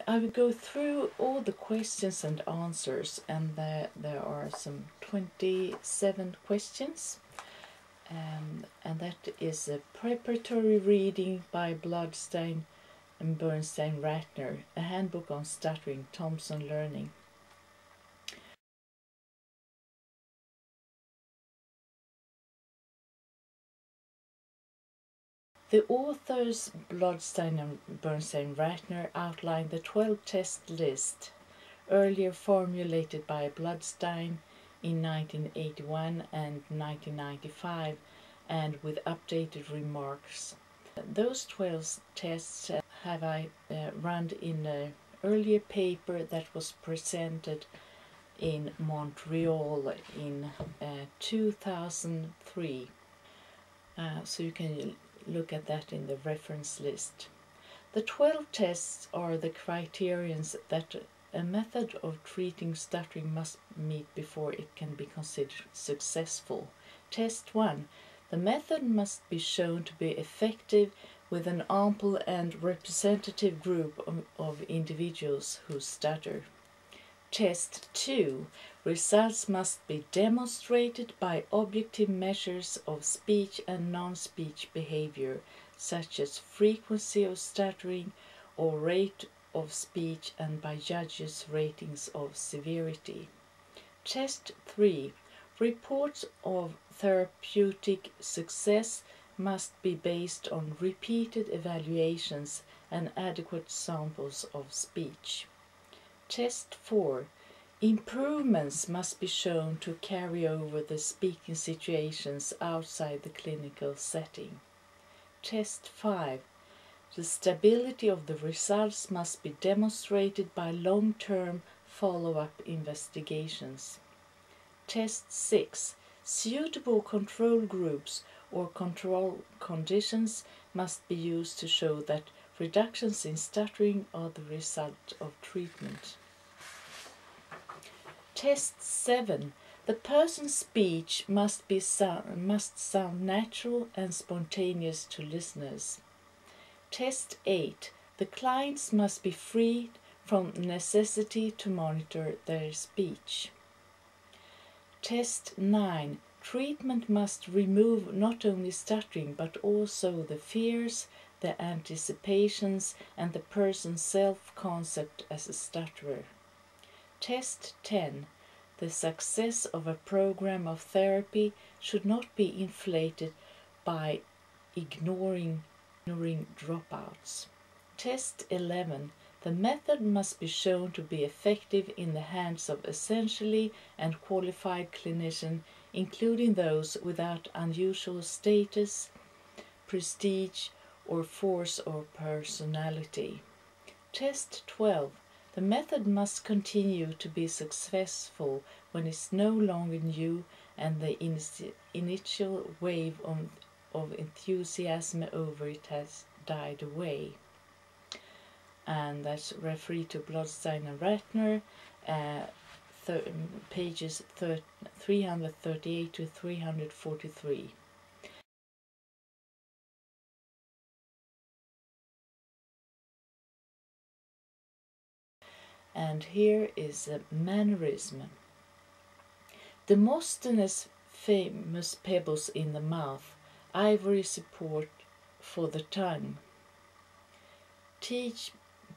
I will go through all the questions and answers, and there are some 27 questions, and that is a preparatory reading by Bloodstein Bernstein-Ratner, a handbook on stuttering, Thompson Learning. The authors, Bloodstein and Bernstein-Ratner, outline the 12-test list, earlier formulated by Bloodstein in 1981 and 1995, and with updated remarks. Those 12 tests have I run in an earlier paper that was presented in Montreal in 2003. So you can look at that in the reference list. The 12 tests are the criterions that a method of treating stuttering must meet before it can be considered successful. Test 1. The method must be shown to be effective with an ample and representative group of individuals who stutter. Test 2. Results must be demonstrated by objective measures of speech and non-speech behavior, such as frequency of stuttering or rate of speech, and by judges' ratings of severity. Test 3. Reports of therapeutic success must be based on repeated evaluations and adequate samples of speech. Test 4. Improvements must be shown to carry over the speaking situations outside the clinical setting. Test 5. The stability of the results must be demonstrated by long-term follow-up investigations. Test 6. Suitable control groups or control conditions must be used to show that reductions in stuttering are the result of treatment. Test 7. The person's speech must sound natural and spontaneous to listeners. Test 8. The clients must be freed from necessity to monitor their speech. Test 9. Treatment must remove not only stuttering but also the fears, the anticipations, and the person's self-concept as a stutterer. Test 10. The success of a program of therapy should not be inflated by ignoring dropouts. Test 11. The method must be shown to be effective in the hands of essentially and qualified clinicians, including those without unusual status, prestige, or force or personality. Test 12. The method must continue to be successful when it's no longer new and the initial wave of enthusiasm over it has died away. And that's referred to Bloodstein and Ratner, pages 338 to 343. And here is a mannerism. Demosthenes' famous pebbles in the mouth, ivory support for the tongue. Teach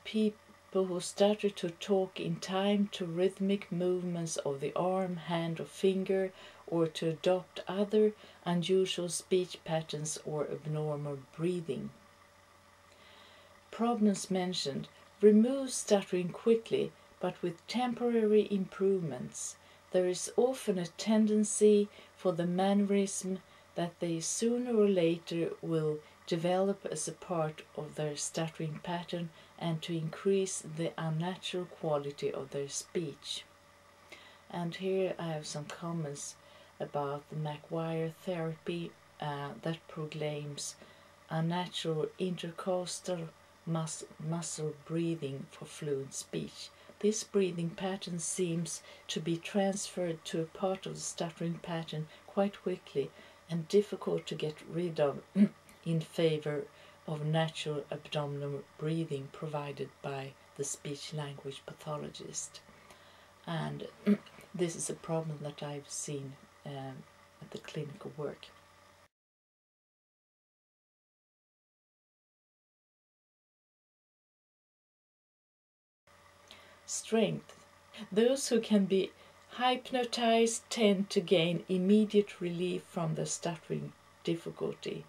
people who stutter to talk in time to rhythmic movements of the arm, hand, or finger, or to adopt other unusual speech patterns or abnormal breathing. Problems mentioned. Remove stuttering quickly, but with temporary improvements. There is often a tendency for the mannerism that they sooner or later will develop as a part of their stuttering pattern and to increase the unnatural quality of their speech. And here I have some comments about the McGuire therapy that proclaims unnatural intercostal muscle breathing for fluent speech. This breathing pattern seems to be transferred to a part of the stuttering pattern quite quickly and difficult to get rid of in favor of natural abdominal breathing provided by the speech-language pathologist. And this is a problem that I've seen at the clinical work. Strength. Those who can be hypnotized tend to gain immediate relief from the stuttering difficulty.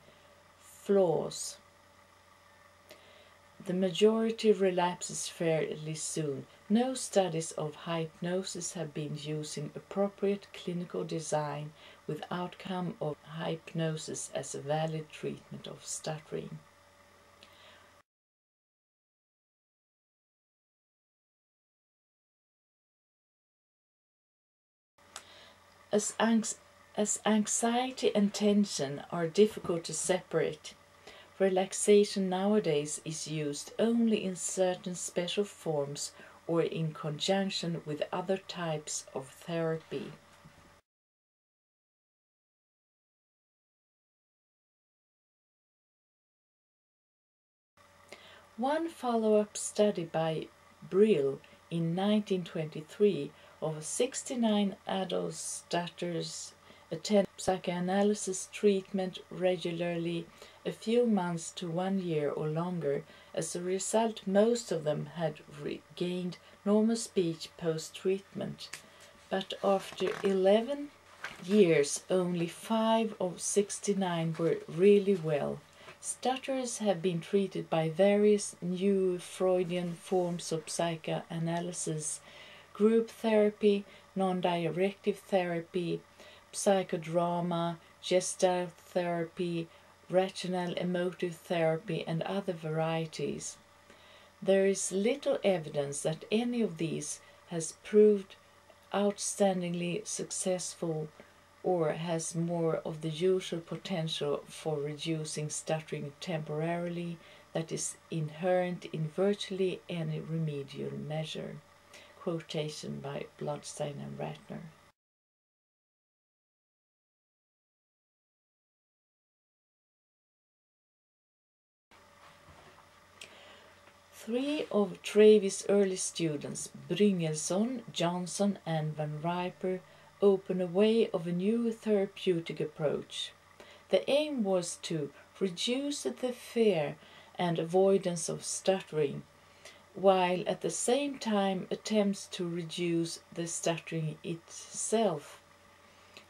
Flaws. The majority relapses fairly soon. No studies of hypnosis have been using appropriate clinical design with outcome of hypnosis as a valid treatment of stuttering. As anxiety and tension are difficult to separate, relaxation nowadays is used only in certain special forms or in conjunction with other types of therapy. One follow-up study by Brill in 1923 of 69 adult stutterers attended psychoanalysis treatment regularly a few months to 1 year or longer. As a result, most of them had regained normal speech post-treatment. But after 11 years, only 5 of 69 were really well. Stutterers have been treated by various new Freudian forms of psychoanalysis, group therapy, non-directive therapy, psychodrama, gestalt therapy, rational emotive therapy, and other varieties. There is little evidence that any of these has proved outstandingly successful or has more of the usual potential for reducing stuttering temporarily that is inherent in virtually any remedial measure. Quotation by Bloodstein and Ratner. Three of Travis' early students, Bryngelson, Johnson, and Van Riper, open a way of a new therapeutic approach. The aim was to reduce the fear and avoidance of stuttering, while at the same time attempts to reduce the stuttering itself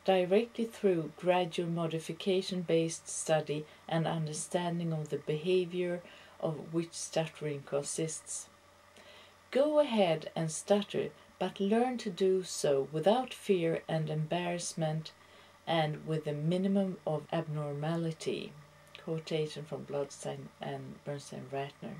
directly through gradual modification-based study and understanding of the behavior of which stuttering consists. Go ahead and stutter, but learn to do so without fear and embarrassment and with a minimum of abnormality. Quotation from Bloodstein and Bernstein-Ratner.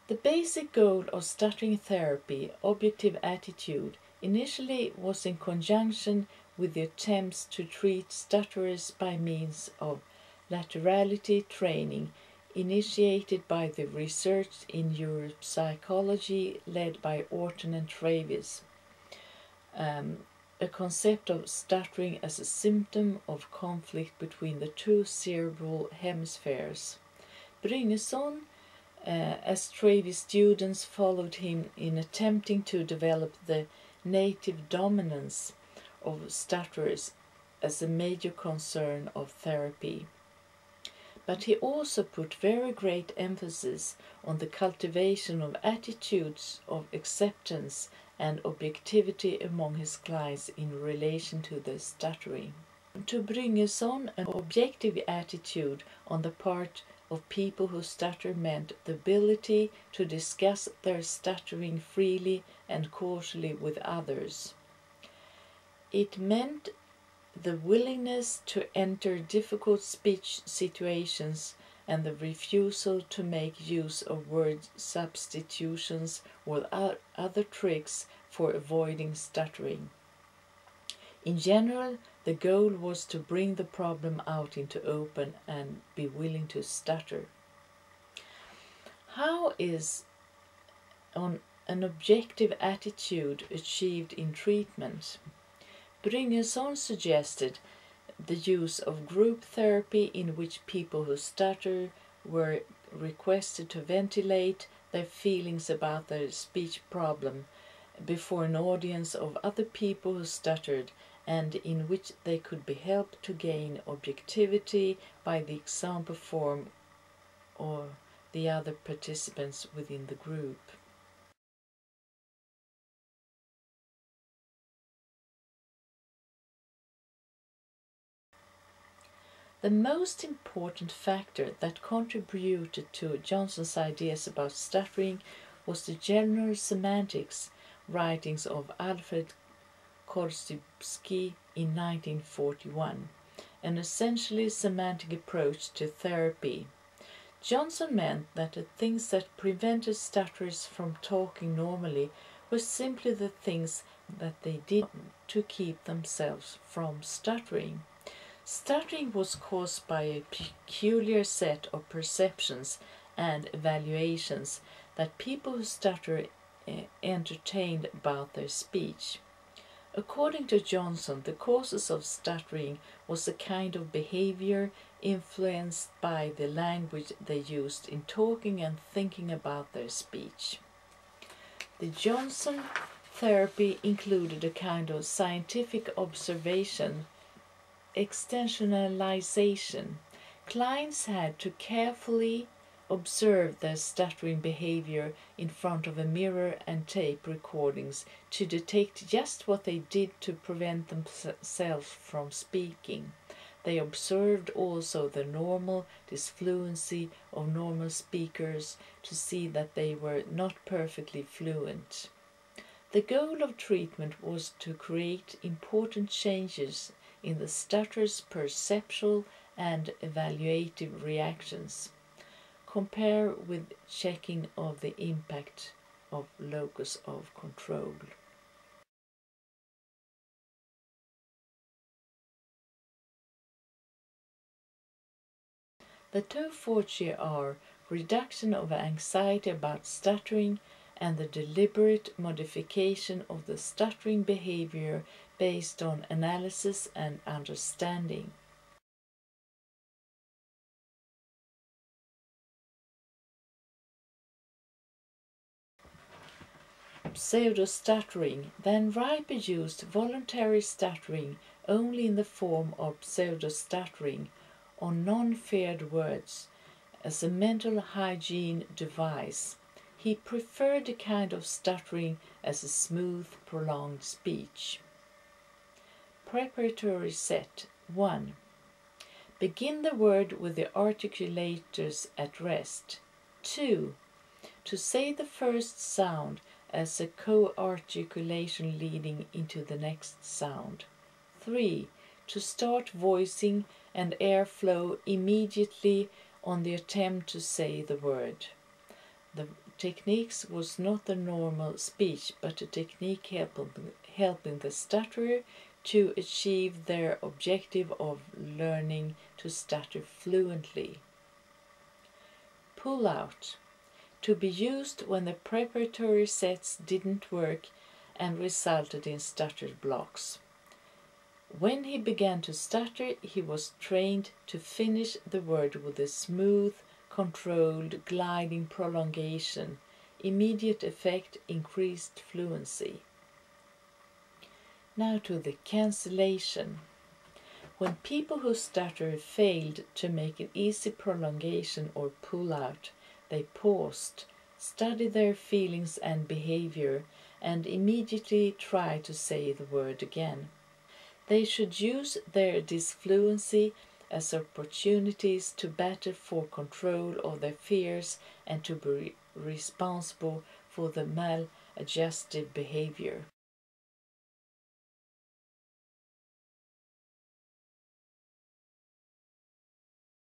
The basic goal of stuttering therapy, objective attitude, initially was in conjunction with the attempts to treat stutterers by means of laterality training initiated by the research in neuropsychology led by Orton and Travis, a concept of stuttering as a symptom of conflict between the two cerebral hemispheres. Bryngelson, as Travis students followed him in attempting to develop the native dominance of stutterers as a major concern of therapy. But he also put very great emphasis on the cultivation of attitudes of acceptance and objectivity among his clients in relation to their stuttering. To bring us on an objective attitude on the part of people who stutter meant the ability to discuss their stuttering freely and cautiously with others. It meant the willingness to enter difficult speech situations and the refusal to make use of word substitutions or other tricks for avoiding stuttering. In general, the goal was to bring the problem out into open and be willing to stutter. How is an objective attitude achieved in treatment? Brynjolfsson suggested the use of group therapy in which people who stutter were requested to ventilate their feelings about their speech problem before an audience of other people who stuttered, and in which they could be helped to gain objectivity by the example form or the other participants within the group. The most important factor that contributed to Johnson's ideas about stuttering was the general semantics writings of Alfred Korzybski in 1941, an essentially semantic approach to therapy. Johnson meant that the things that prevented stutterers from talking normally were simply the things that they did to keep themselves from stuttering. Stuttering was caused by a peculiar set of perceptions and evaluations that people who stutter entertained about their speech. According to Johnson, the causes of stuttering was a kind of behavior influenced by the language they used in talking and thinking about their speech. The Johnson therapy included a kind of scientific observation, extensionalization. Clients had to carefully observe their stuttering behavior in front of a mirror and tape recordings to detect just what they did to prevent themselves from speaking. They observed also the normal disfluency of normal speakers to see that they were not perfectly fluent. The goal of treatment was to create important changes in the stutterer's perceptual and evaluative reactions. Compare with checking of the impact of locus of control. The two forti are reduction of anxiety about stuttering and the deliberate modification of the stuttering behavior based on analysis and understanding. Pseudo-stuttering. Then Riper used voluntary stuttering only in the form of pseudo-stuttering on non-feared words as a mental hygiene device. He preferred a kind of stuttering as a smooth, prolonged speech. Preparatory set 1. Begin the word with the articulators at rest. 2. To say the first sound as a co-articulation leading into the next sound. 3. To start voicing and airflow immediately on the attempt to say the word. The techniques was not the normal speech, but a technique helping the stutterer to achieve their objective of learning to stutter fluently. Pull out. To be used when the preparatory sets didn't work and resulted in stutter blocks. When he began to stutter, he was trained to finish the word with a smooth, controlled, gliding prolongation. Immediate effect, increased fluency. Now to the cancellation. When people who stutter failed to make an easy prolongation or pull out, they paused, studied their feelings and behavior, and immediately tried to say the word again. They should use their disfluency as opportunities to battle for control of their fears and to be responsible for the maladjusted behavior.